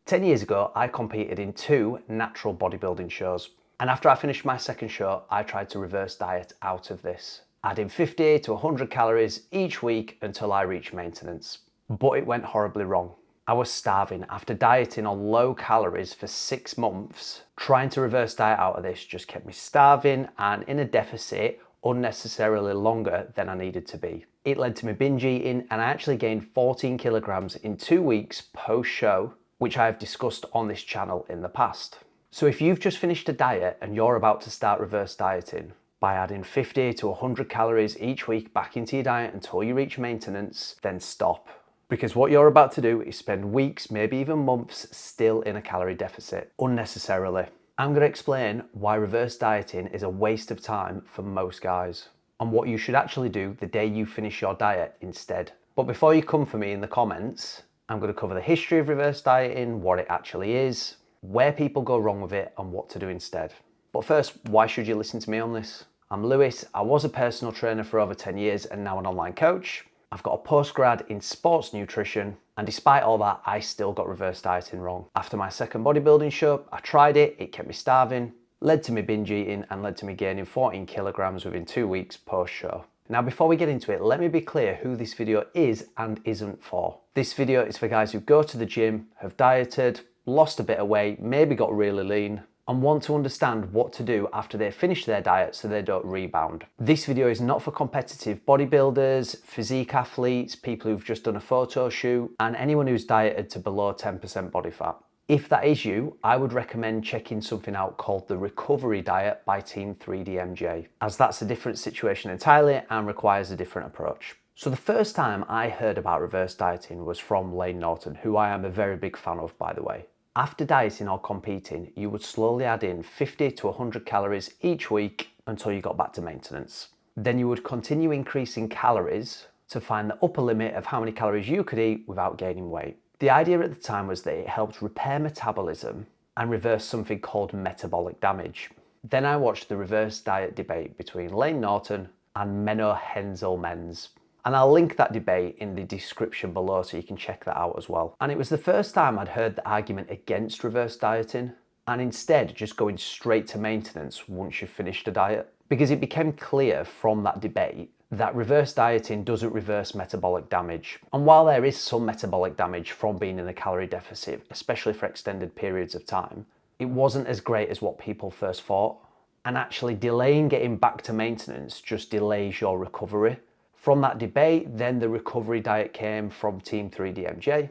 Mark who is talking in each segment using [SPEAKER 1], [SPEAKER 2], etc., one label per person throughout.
[SPEAKER 1] 10 years ago, I competed in 2 natural bodybuilding shows. And after I finished my second show, I tried to reverse diet out of this, adding 50 to 100 calories each week until I reached maintenance. But it went horribly wrong. I was starving after dieting on low calories for 6 months. Trying to reverse diet out of this just kept me starving and in a deficit unnecessarily longer than I needed to be. It led to me binge eating, and I actually gained 14 kilograms in 2 weeks post-show, which I have discussed on this channel in the past. So if you've just finished a diet and you're about to start reverse dieting, by adding 50 to 100 calories each week back into your diet until you reach maintenance, then stop. Because what you're about to do is spend weeks, maybe even months, still in a calorie deficit, unnecessarily. I'm going to explain why reverse dieting is a waste of time for most guys, and what you should actually do the day you finish your diet instead. But before you come for me in the comments, I'm going to cover the history of reverse dieting, what it actually is, where people go wrong with it, and what to do instead. But first, why should you listen to me on this? I'm Lewis. I was a personal trainer for over 10 years and now an online coach. I've got a postgrad in sports nutrition, and despite all that, I still got reverse dieting wrong. After my second bodybuilding show, I tried it kept me starving, led to me binge eating, and led to me gaining 14 kilograms within 2 weeks post-show. Now, before we get into it, let me be clear who this video is and isn't for. This video is for guys who go to the gym, have dieted, lost a bit of weight, maybe got really lean, and want to understand what to do after they finish their diet so they don't rebound. This video is not for competitive bodybuilders, physique athletes, people who've just done a photo shoot, and anyone who's dieted to below 10% body fat. If that is you, I would recommend checking something out called the Recovery Diet by Team 3DMJ, as that's a different situation entirely and requires a different approach. So the first time I heard about reverse dieting was from Layne Norton, who I am a very big fan of, by the way. After dieting or competing, you would slowly add in 50 to 100 calories each week until you got back to maintenance. Then you would continue increasing calories to find the upper limit of how many calories you could eat without gaining weight. The idea at the time was that it helped repair metabolism and reverse something called metabolic damage. Then I watched the reverse diet debate between Layne Norton and Menno Henselmans. And I'll link that debate in the description below so you can check that out as well. And it was the first time I'd heard the argument against reverse dieting, and instead just going straight to maintenance once you've finished a diet. Because it became clear from that debate that reverse dieting doesn't reverse metabolic damage. And while there is some metabolic damage from being in a calorie deficit, especially for extended periods of time, it wasn't as great as what people first thought. And actually delaying getting back to maintenance just delays your recovery. From that debate, then the recovery diet came from Team 3DMJ.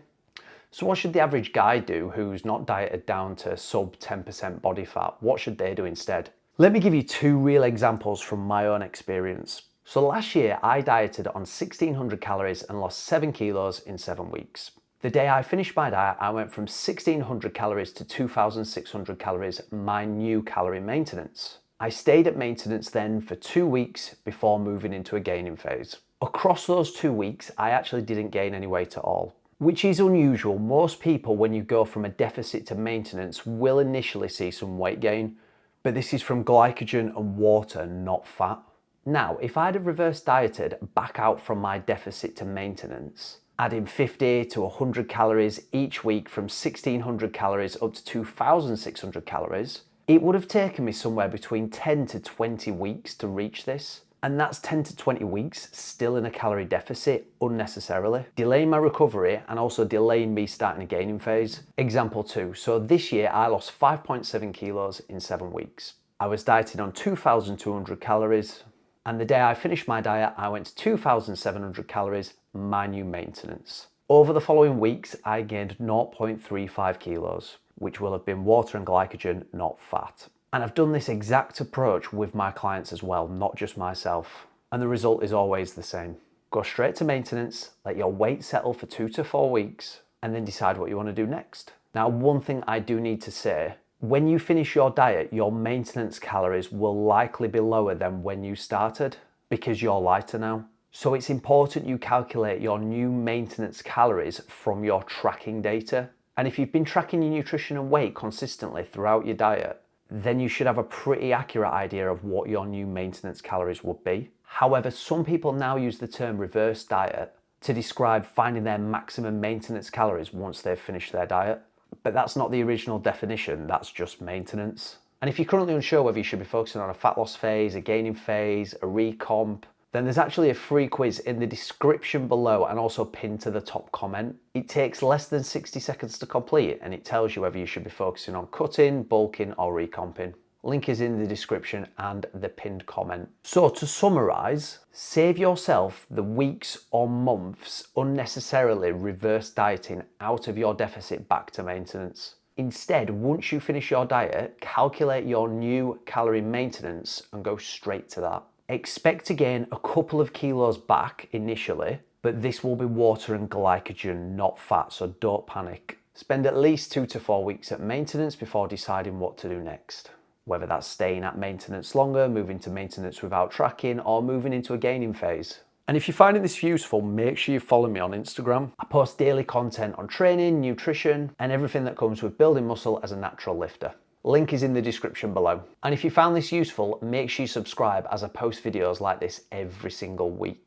[SPEAKER 1] So what should the average guy do who's not dieted down to sub 10% body fat? What should they do instead? Let me give you 2 real examples from my own experience. So last year, I dieted on 1600 calories and lost 7 kilos in 7 weeks. The day I finished my diet, I went from 1600 calories to 2600 calories, my new calorie maintenance. I stayed at maintenance then for 2 weeks before moving into a gaining phase. Across those 2 weeks, I actually didn't gain any weight at all, which is unusual. Most people, when you go from a deficit to maintenance, will initially see some weight gain, but this is from glycogen and water, not fat. Now, if I'd have reverse dieted back out from my deficit to maintenance, adding 50 to 100 calories each week from 1600 calories up to 2600 calories, it would have taken me somewhere between 10 to 20 weeks to reach this. And that's 10 to 20 weeks still in a calorie deficit unnecessarily, delaying my recovery and also delaying me starting a gaining phase. Example 2. So this year I lost 5.7 kilos in 7 weeks. I was dieting on 2,200 calories. And the day I finished my diet, I went to 2,700 calories, my new maintenance. Over the following weeks, I gained 0.35 kilos, which will have been water and glycogen, not fat. And I've done this exact approach with my clients as well, not just myself. And the result is always the same. Go straight to maintenance, let your weight settle for 2 to 4 weeks, and then decide what you want to do next. Now, one thing I do need to say, when you finish your diet, your maintenance calories will likely be lower than when you started because you're lighter now. So it's important you calculate your new maintenance calories from your tracking data. And if you've been tracking your nutrition and weight consistently throughout your diet, then you should have a pretty accurate idea of what your new maintenance calories would be. However, some people now use the term reverse diet to describe finding their maximum maintenance calories once they've finished their diet. But that's not the original definition, that's just maintenance. And if you're currently unsure whether you should be focusing on a fat loss phase, a gaining phase, a recomp, then there's actually a free quiz in the description below and also pinned to the top comment. It takes less than 60 seconds to complete and it tells you whether you should be focusing on cutting, bulking or recomping. Link is in the description and the pinned comment. So to summarise, save yourself the weeks or months unnecessarily reverse dieting out of your deficit back to maintenance. Instead, once you finish your diet, calculate your new calorie maintenance and go straight to that. Expect to gain a couple of kilos back initially, but this will be water and glycogen, not fat, so don't panic. Spend at least 2 to 4 weeks at maintenance before deciding what to do next. Whether that's staying at maintenance longer, moving to maintenance without tracking, or moving into a gaining phase. And if you're finding this useful, make sure you follow me on Instagram. I post daily content on training, nutrition, and everything that comes with building muscle as a natural lifter. Link is in the description below. And if you found this useful, make sure you subscribe as I post videos like this every single week.